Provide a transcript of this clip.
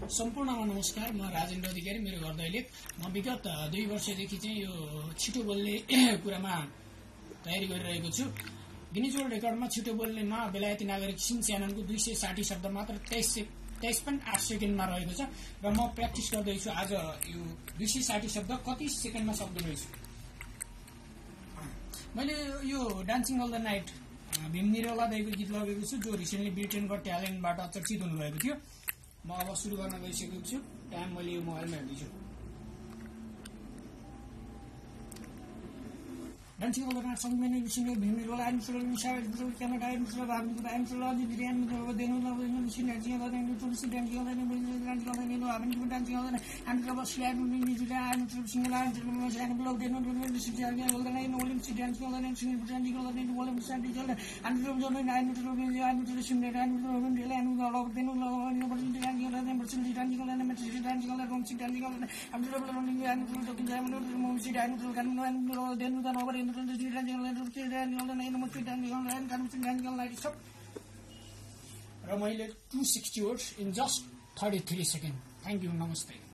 सम्पूर्णमा नमस्कार। म राजेन्द्र अधिकारी, मेरो घर दैलेख। म विगत 2 वर्षदेखि चाहिँ यो छिटो बोल्ने कुरामा तयारी गरिरहेको छु। गिनिज वर्ल्ड रेकर्डमा छिटो बोल्नेमा बेलायती नागरिक सिन च्याननको 260 शब्द मात्र 23.8 सेकेन्डमा रहेको छ र म प्र्याक्टिस गर्दैछु। आज यो 260 शब्द कति सेकेन्डमा सक्दो रहेछु। मैले यो dancing all the night Bhim Niraula दाइको गीत लगेको छु, जो रिसेन्टली ब्रिटेन गट ट्यालेन्टबाट चर्चित हुनुभएको थियो। म अब सुरु गर्न गइसकेको छु। टाइम मैले यो मोबाइलमा हेर्दैछु। Dancing all the night song मैंने लिसने भीम निरौला एन्ड सुरल मिसाइल सुरल कनाडा एन्ड सुरल भावी एन्ड सुरल दि बिरियानी में देनु न देनु listen dancing all the night to listen dancing all the night dancing all the night हाबिन to dancing all the night and रब स्ल्याड इन निजुला एन्ड सुरल सिंगल एन्ड सुरल एन्ड ब्लॉग देनु न listen dancing all the night ओलिम सि dancing all the night single dancing all the night ओलिम सि डान्सिङ अल द एन्ड सुरल जन एन्ड सुरल एन्ड सुरल सिंगल एन्ड सुरल डेला एन्ड ब्लॉग देनु न बर्सन डान्सिङ अल द नाइट बर्सन डान्सिङ अल द नाइट सि डान्सिङ अल द नाइट सि dancing all the night and सुरल रनिङ एन्ड सुरल टकिङ जाम न सि dancing all the night and देनु न ओभर एन्ड सुरल सि डान्सिङ र मैले 260 words in just 33 second. Thank you, नमस्ते।